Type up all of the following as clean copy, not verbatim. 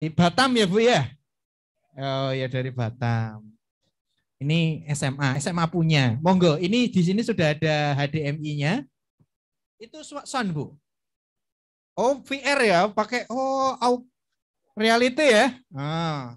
Di Batam ya Bu ya? Oh ya dari Batam. Ini SMA punya. Monggo, ini di sini sudah ada HDMI-nya. Itu sound Bu. Oh VR ya, pakai reality ya. Ah.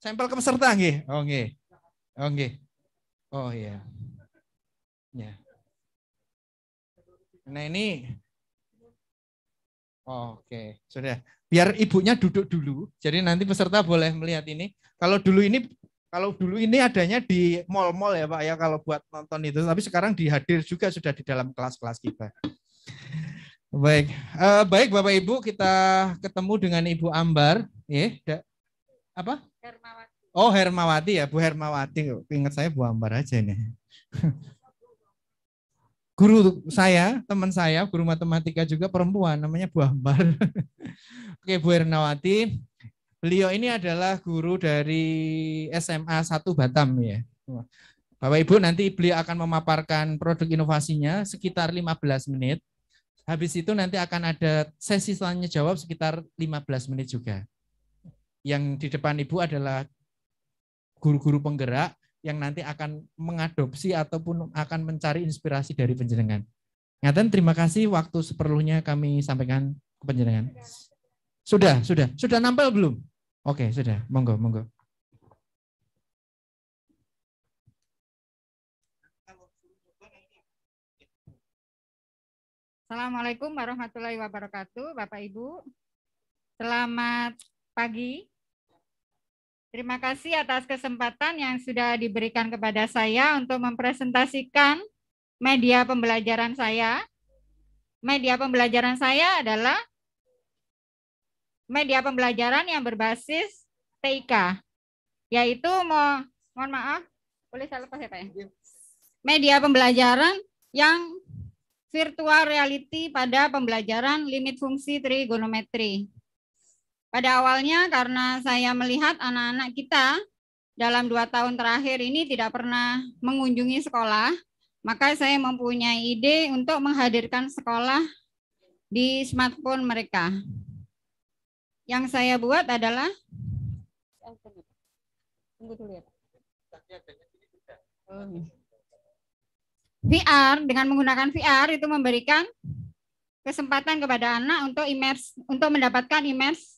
Sampel ke peserta nggih. Oh nggih. Oh nggih. Oh iya. Ya. Nah ini oke, sudah. Biar ibunya duduk dulu. Jadi nanti peserta boleh melihat ini. Kalau dulu ini adanya di mall-mall ya Pak ya kalau buat nonton itu. Tapi sekarang dihadir juga sudah di dalam kelas-kelas kita. Baik, baik Bapak Ibu, kita ketemu dengan Ibu Ambar. Apa? Hermawati. Oh Hermawati ya, Bu Hermawati. Ingat saya Bu Ambar aja nih. Guru saya, teman saya, guru matematika juga perempuan, namanya Bu Ambar. Oke, Bu Hermawati. Beliau ini adalah guru dari SMA 1 Batam ya. Bapak Ibu nanti beliau akan memaparkan produk inovasinya sekitar 15 menit. Habis itu nanti akan ada sesi tanya jawab sekitar 15 menit juga. Yang di depan Ibu adalah guru-guru penggerak yang nanti akan mengadopsi ataupun akan mencari inspirasi dari panjenengan. Ngaten, terima kasih, waktu seperlunya kami sampaikan ke panjenengan. Sudah nampil belum? Oke, sudah. Monggo. Assalamualaikum warahmatullahi wabarakatuh, Bapak Ibu. Selamat pagi. Terima kasih atas kesempatan yang sudah diberikan kepada saya untuk mempresentasikan media pembelajaran saya. Media pembelajaran saya adalah media pembelajaran yang berbasis TIK, yaitu mohon maaf, boleh saya lepas ya Pak ya? Media pembelajaran yang virtual reality pada pembelajaran limit fungsi trigonometri. Pada awalnya karena saya melihat anak-anak kita dalam 2 tahun terakhir ini tidak pernah mengunjungi sekolah, maka saya mempunyai ide untuk menghadirkan sekolah di smartphone mereka. Yang saya buat adalah VR. Dengan menggunakan VR itu memberikan kesempatan kepada anak untuk mendapatkan immerse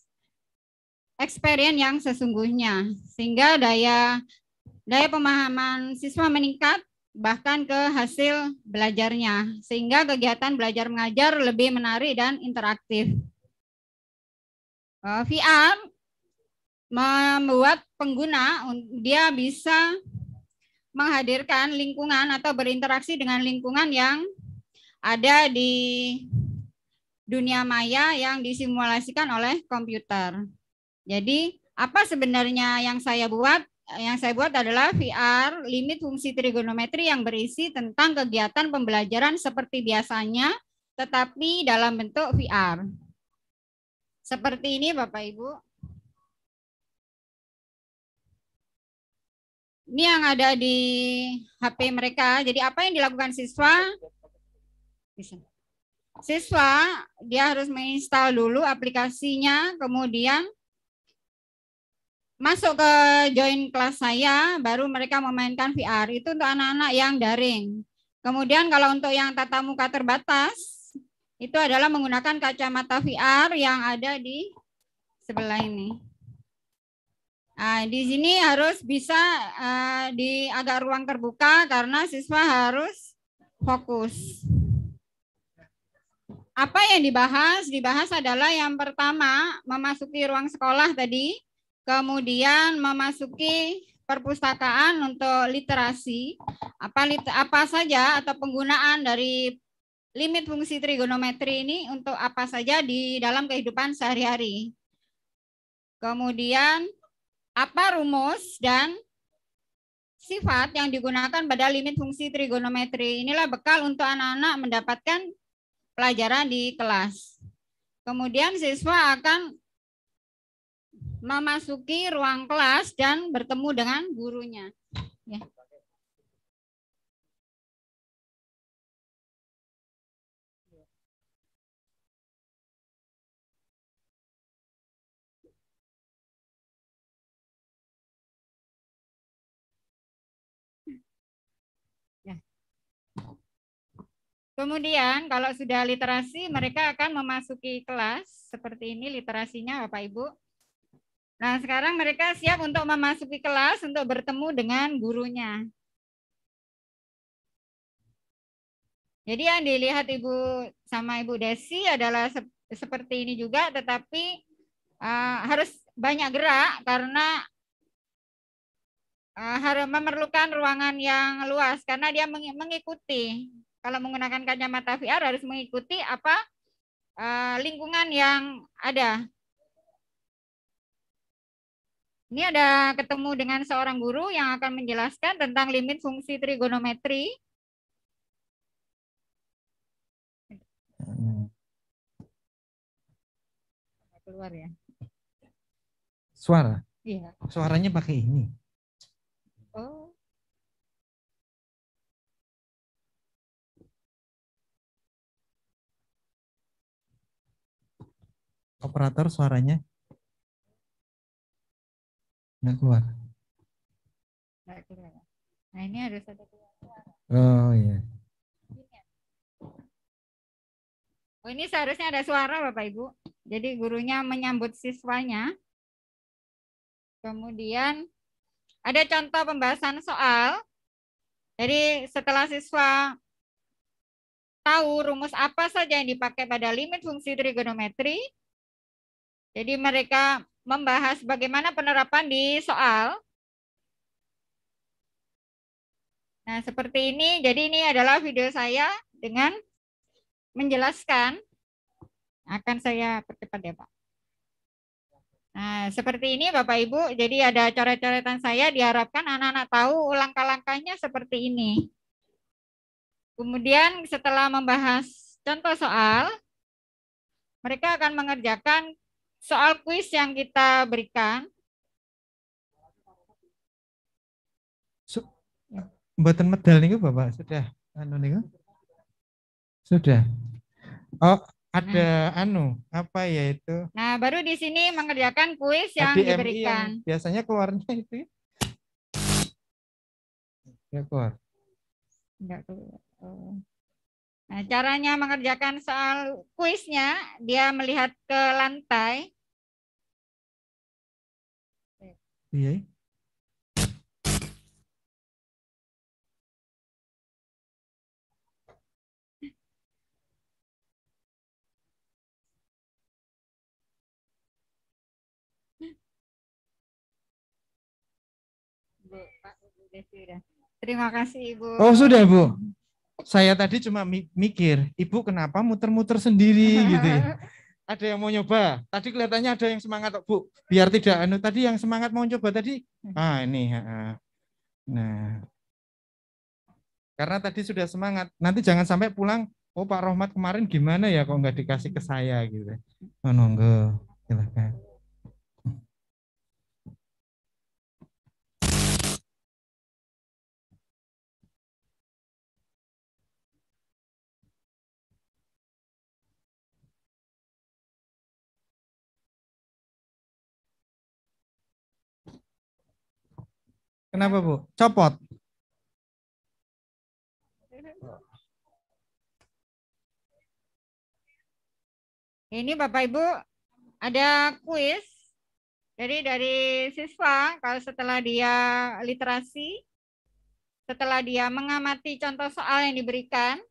experience yang sesungguhnya, sehingga daya pemahaman siswa meningkat bahkan ke hasil belajarnya, sehingga kegiatan belajar mengajar lebih menarik dan interaktif. VR membuat pengguna dia bisa menghadirkan lingkungan atau berinteraksi dengan lingkungan yang ada di dunia maya yang disimulasikan oleh komputer. Jadi apa sebenarnya yang saya buat? Yang saya buat adalah VR limit fungsi trigonometri yang berisi tentang kegiatan pembelajaran seperti biasanya, tetapi dalam bentuk VR. Seperti ini Bapak Ibu. Ini yang ada di HP mereka. Jadi apa yang dilakukan siswa? Siswa dia harus menginstal dulu aplikasinya, kemudian masuk ke join kelas saya, baru mereka memainkan VR. Itu untuk anak-anak yang daring. Kemudian kalau untuk yang tatap muka terbatas, itu adalah menggunakan kacamata VR yang ada di sebelah ini. Nah, di sini harus bisa di agak ruang terbuka karena siswa harus fokus. Apa yang dibahas? Dibahas adalah yang pertama, memasuki ruang sekolah tadi, kemudian memasuki perpustakaan untuk literasi, apa saja atau penggunaan dari limit fungsi trigonometri ini untuk apa saja di dalam kehidupan sehari-hari. Kemudian apa rumus dan sifat yang digunakan pada limit fungsi trigonometri. Inilah bekal untuk anak-anak mendapatkan pelajaran di kelas. Kemudian siswa akan memasuki ruang kelas dan bertemu dengan gurunya. Ya. Kemudian kalau sudah literasi, mereka akan memasuki kelas. Seperti ini literasinya Bapak Ibu. Nah, sekarang mereka siap untuk memasuki kelas untuk bertemu dengan gurunya. Jadi yang dilihat Ibu sama Ibu Desi adalah seperti ini juga, tetapi harus banyak gerak karena harus memerlukan ruangan yang luas karena dia mengikuti. Kalau menggunakan kacamata VR harus mengikuti apa lingkungan yang ada. Ini ada ketemu dengan seorang guru yang akan menjelaskan tentang limit fungsi trigonometri. Keluar ya. Suara? Iya. Suaranya pakai ini. Oh. Operator suaranya nggak keluar. Nggak keluar. Nah ini harus ada keluar. Oh iya. Oh ini seharusnya ada suara Bapak Ibu. Jadi gurunya menyambut siswanya. Kemudian ada contoh pembahasan soal. Jadi setelah siswa tahu rumus apa saja yang dipakai pada limit fungsi trigonometri, jadi mereka membahas bagaimana penerapan di soal. Nah, seperti ini. Jadi ini adalah video saya dengan menjelaskan. Akan saya percepat ya, Pak. Nah, seperti ini Bapak Ibu. Jadi ada coret-coretan saya, diharapkan anak-anak tahu langkah-langkahnya seperti ini. Kemudian setelah membahas contoh soal, mereka akan mengerjakan soal kuis yang kita berikan. Mboten medal niku Bapak sudah anu niku. Sudah. Oh, ada apa ya itu? Nah, baru di sini mengerjakan kuis yang HDMI diberikan. yang biasanya keluarnya itu. Ya keluar. Enggak keluar. Oh. Nah, caranya mengerjakan soal kuisnya, dia melihat ke lantai. Iya. Bu, Pak, Bu Desi udah. Terima kasih Ibu. Oh sudah Bu. Saya tadi cuma mikir, Ibu kenapa muter-muter sendiri gitu ya. Ada yang mau nyoba. Tadi kelihatannya ada yang semangat Bu. Biar tidak anu tadi yang semangat mau coba tadi. Ini. Nah. Karena tadi sudah semangat. Nanti jangan sampai pulang, oh Pak Rohmat kemarin gimana ya kok nggak dikasih ke saya gitu. Oh nonggo. Silakan. Kenapa Bu? Copot. Ini Bapak Ibu ada kuis. Jadi dari siswa kalau setelah dia literasi, setelah dia mengamati contoh soal yang diberikan,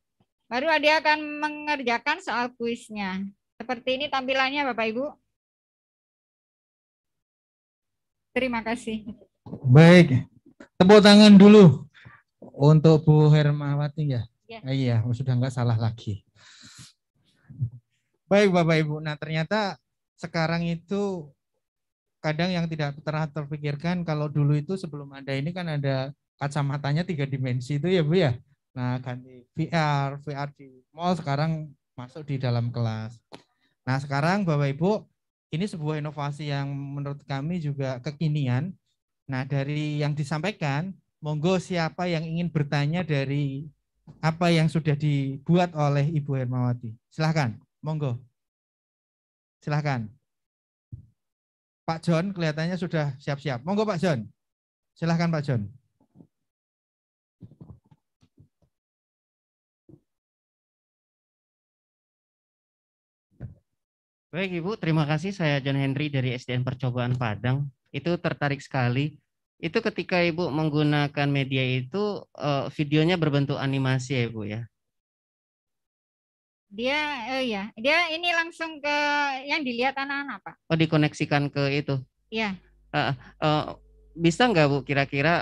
baru dia akan mengerjakan soal kuisnya. Seperti ini tampilannya Bapak Ibu. Terima kasih. Baik. Tepuk tangan dulu untuk Bu Hermawati ya. Ya. Iya, sudah nggak salah lagi. Baik Bapak Ibu, nah ternyata sekarang itu kadang yang tidak terpikirkan kalau dulu itu sebelum ada ini kan ada kacamatanya 3 dimensi itu ya Bu ya. Nah ganti VR di mall sekarang masuk di dalam kelas. Nah sekarang Bapak Ibu ini sebuah inovasi yang menurut kami juga kekinian. Nah dari yang disampaikan, monggo siapa yang ingin bertanya dari apa yang sudah dibuat oleh Ibu Hermawati. Silahkan, monggo. Silahkan. Pak John kelihatannya sudah siap-siap. Monggo Pak John. Silahkan Pak John. Baik Ibu, terima kasih. Saya John Henry dari SDN Percobaan Padang. Itu tertarik sekali. Itu ketika Ibu menggunakan media itu videonya berbentuk animasi ya Ibu ya. Dia ya, dia ini langsung ke yang dilihat anak-anak, Pak. Oh, dikoneksikan ke itu. Iya. Bisa nggak Bu kira-kira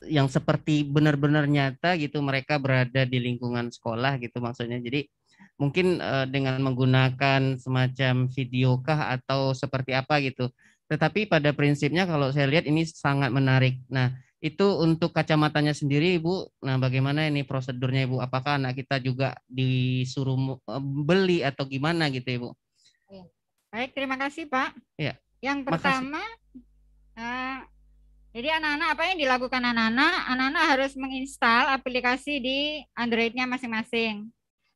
yang seperti benar-benar nyata gitu mereka berada di lingkungan sekolah gitu maksudnya. Jadi mungkin dengan menggunakan semacam videokah atau seperti apa gitu. Tetapi pada prinsipnya kalau saya lihat ini sangat menarik. Nah, itu untuk kacamatanya sendiri Ibu. Nah, bagaimana ini prosedurnya Ibu? Apakah anak kita juga disuruh beli atau gimana gitu Ibu? Baik, terima kasih Pak. Ya. Yang pertama, jadi anak-anak apa yang dilakukan anak-anak? Anak-anak harus menginstal aplikasi di Android-nya masing-masing.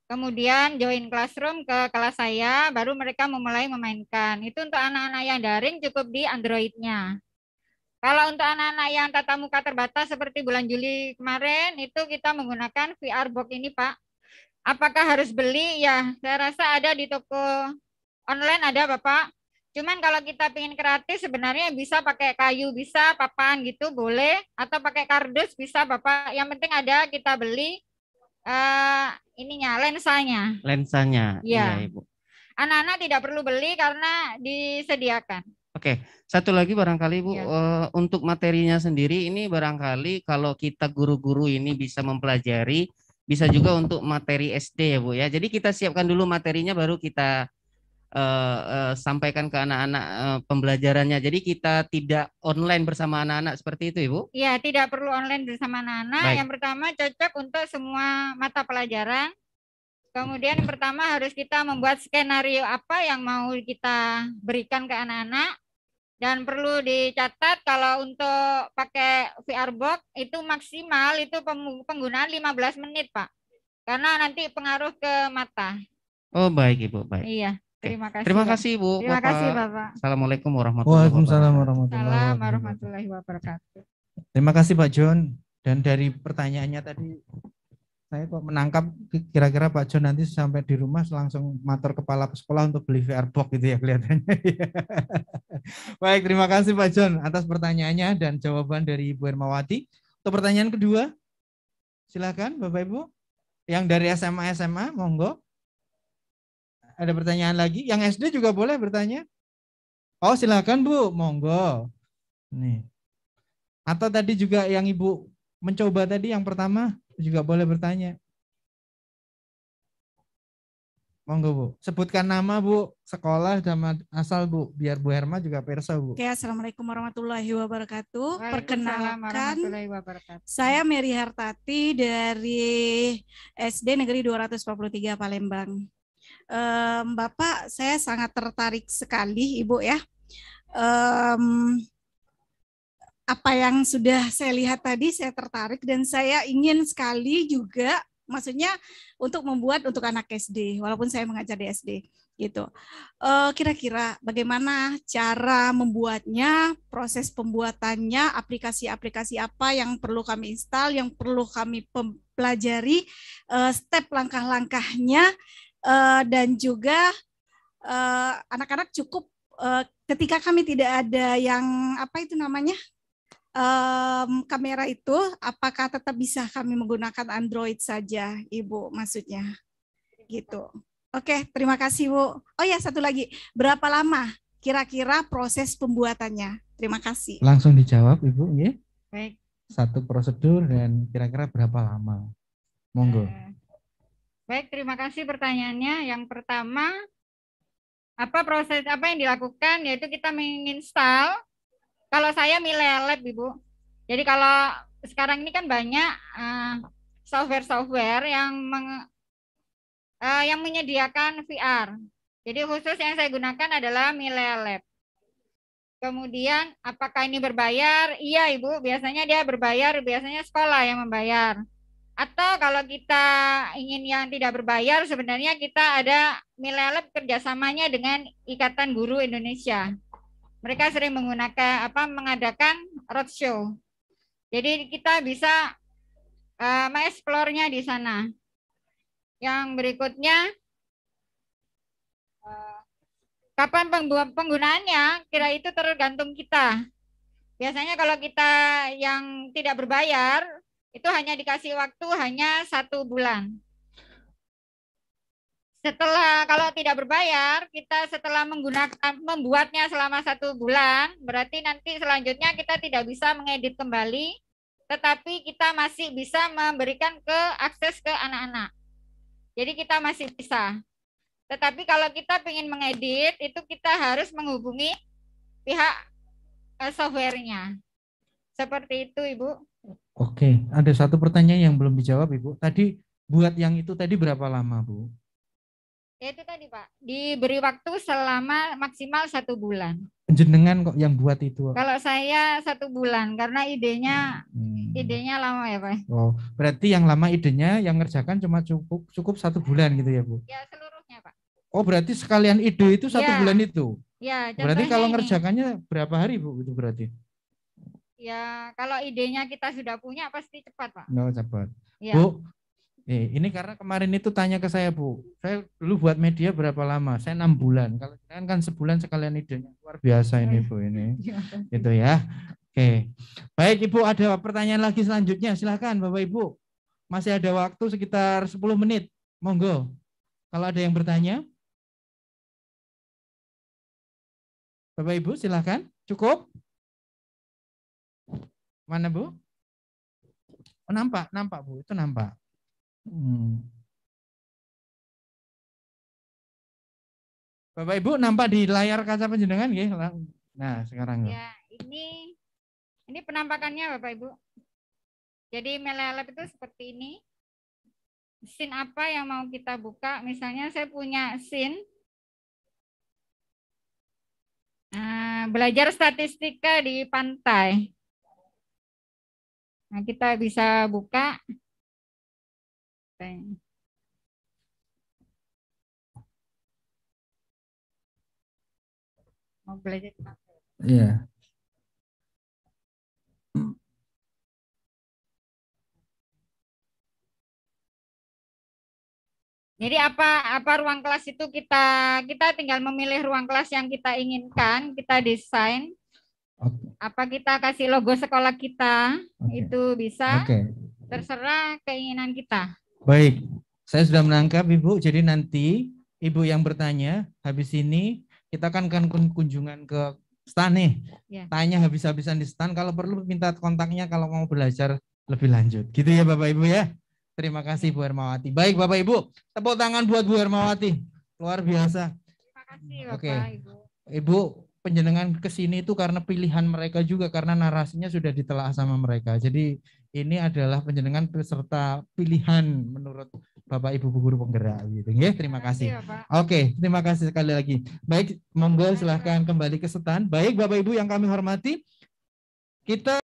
Kemudian join classroom ke kelas saya, baru mereka memulai memainkan. Itu untuk anak-anak yang daring cukup di Android-nya. Kalau untuk anak-anak yang tatap muka terbatas seperti bulan Juli kemarin, itu kita menggunakan VR Box ini, Pak. Apakah harus beli? Ya, saya rasa ada di toko online ada, Bapak. Cuman kalau kita ingin kreatif sebenarnya bisa pakai kayu, bisa papan gitu, boleh. Atau pakai kardus bisa, Bapak. Yang penting ada kita beli lensanya. Lensanya, ya. Iya Ibu. Anak-anak tidak perlu beli karena disediakan. Oke, satu lagi barangkali Bu, untuk materinya sendiri ini barangkali kalau kita guru-guru ini bisa mempelajari, bisa juga untuk materi SD ya Bu ya. Jadi kita siapkan dulu materinya baru kita sampaikan ke anak-anak pembelajarannya. Jadi kita tidak online bersama anak-anak seperti itu Ibu? Iya, tidak perlu online bersama anak-anak. Yang pertama cocok untuk semua mata pelajaran. Kemudian yang pertama harus kita membuat skenario apa yang mau kita berikan ke anak-anak. Dan perlu dicatat kalau untuk pakai VR Box itu maksimal itu penggunaan 15 menit, Pak. Karena nanti pengaruh ke mata. Oh, baik Ibu, baik. Iya, terima kasih. Terima kasih Ibu. Terima kasih Bapak. Assalamualaikum warahmatullahi wabarakatuh. Waalaikumsalam warahmatullahi wabarakatuh. Terima kasih Pak John. Dan dari pertanyaannya tadi saya kok menangkap kira-kira Pak John nanti sampai di rumah langsung matur kepala sekolah untuk beli VR Box gitu ya kelihatannya. Baik, terima kasih Pak John atas pertanyaannya dan jawaban dari Ibu Hermawati. Untuk pertanyaan kedua, silakan Bapak Ibu. Yang dari SMA, monggo. Ada pertanyaan lagi? Yang SD juga boleh bertanya. Oh, silakan Bu, monggo. Nih. Atau tadi juga yang Ibu mencoba tadi yang pertama juga boleh bertanya. Monggo Bu, sebutkan nama Bu, sekolah dan asal Bu, biar Bu Herma juga persa Bu. Oke, Assalamualaikum warahmatullahi wabarakatuh. Perkenalkan, wabarakatuh. Saya Mary Hartati dari SD Negeri 243 Palembang. Bapak, saya sangat tertarik sekali Ibu ya. Apa yang sudah saya lihat tadi saya tertarik dan saya ingin sekali juga maksudnya untuk membuat untuk anak SD walaupun saya mengajar di SD gitu. Kira-kira bagaimana cara membuatnya, proses pembuatannya, aplikasi-aplikasi apa yang perlu kami install, yang perlu kami pelajari, step langkah-langkahnya dan juga anak-anak cukup ketika kami tidak ada yang apa itu namanya kamera itu, apakah tetap bisa kami menggunakan Android saja, Ibu, maksudnya? Gitu. Oke, terima kasih, Bu. Oh ya, satu lagi. Berapa lama kira-kira proses pembuatannya? Terima kasih. Langsung dijawab, Ibu. Ya. Baik. Satu prosedur dan kira-kira berapa lama? Monggo. Baik, terima kasih pertanyaannya. Yang pertama, proses apa yang dilakukan? Yaitu kita menginstal. Kalau saya milih lab, Ibu. Jadi kalau sekarang ini kan banyak software-software yang menyediakan VR. Jadi khusus yang saya gunakan adalah Milea Lab. Kemudian apakah ini berbayar? Iya Ibu, biasanya dia berbayar, biasanya sekolah yang membayar. Atau kalau kita ingin yang tidak berbayar, sebenarnya kita ada Milea Lab kerjasamanya dengan Ikatan Guru Indonesia. Mereka sering mengadakan roadshow. Jadi kita bisa mengeksplornya di sana. Yang berikutnya, Kapan penggunaannya? Kira itu tergantung kita. Biasanya kalau kita yang tidak berbayar, itu hanya dikasih waktu hanya 1 bulan. Setelah kalau tidak berbayar, kita setelah membuatnya selama 1 bulan, berarti nanti selanjutnya kita tidak bisa mengedit kembali, tetapi kita masih bisa memberikan akses ke anak-anak. Jadi kita masih bisa. Tetapi kalau kita ingin mengedit, itu kita harus menghubungi pihak softwarenya. Seperti itu, Ibu. Oke, ada satu pertanyaan yang belum dijawab, Ibu. Tadi buat yang itu tadi berapa lama, Bu? Ya itu tadi, Pak. Diberi waktu selama maksimal 1 bulan. Jenengan kok yang buat itu? Kalau saya 1 bulan, karena idenya lama ya, Pak. Oh, berarti yang lama idenya, yang ngerjakan cuma cukup 1 bulan gitu ya, Bu? Ya, seluruhnya, Pak. Oh, berarti sekalian ide itu 1 bulan itu? Ya, berarti kalau ngerjakannya berapa hari, Bu? Itu berarti? Ya, kalau idenya kita sudah punya pasti cepat, Pak. No, cepat. Ya. Bu, ini karena kemarin itu tanya ke saya, Bu. Saya dulu buat media berapa lama? Saya 6 bulan. Kalau kan sebulan sekalian idenya. Luar biasa ini, Bu, ini. Itu ya. Oke. Baik, Ibu, ada pertanyaan lagi selanjutnya. Silakan, Bapak Ibu. Masih ada waktu sekitar 10 menit. Monggo. Kalau ada yang bertanya. Bapak Ibu, silakan. Cukup? Mana, Bu? Oh, nampak, Bu. Itu nampak. Bapak Ibu nampak di layar kaca panjenengan nggih? Nah, sekarang. Ya, ini penampakannya Bapak Ibu. Jadi melelep itu seperti ini. Scene apa yang mau kita buka? Misalnya saya punya scene belajar statistika di pantai. Nah, kita bisa buka. Mau belajar di pantai. Iya. Jadi apa ruang kelas itu kita tinggal memilih ruang kelas yang kita inginkan, kita desain. Apa kita kasih logo sekolah kita, itu bisa. Terserah keinginan kita. Baik, saya sudah menangkap Ibu. Jadi nanti Ibu yang bertanya, habis ini kita akan kunjungan ke stand nih. Ya. Tanya habis-habisan di stand, kalau perlu minta kontaknya kalau mau belajar lebih lanjut. Gitu ya Bapak Ibu ya. Terima kasih Bu Hermawati. Baik Bapak Ibu, tepuk tangan buat Bu Hermawati. Luar biasa. Terima kasih Bapak Ibu. Ibu, penjenengan ke sini itu karena pilihan mereka juga, karena narasinya sudah ditelaah sama mereka. Jadi ini adalah penjenengan peserta pilihan menurut Bapak Ibu guru penggerak gitu. Ya, terima kasih. Oke, terima kasih sekali lagi. Baik, monggo silahkan kembali ke stand. Baik Bapak Ibu yang kami hormati, kita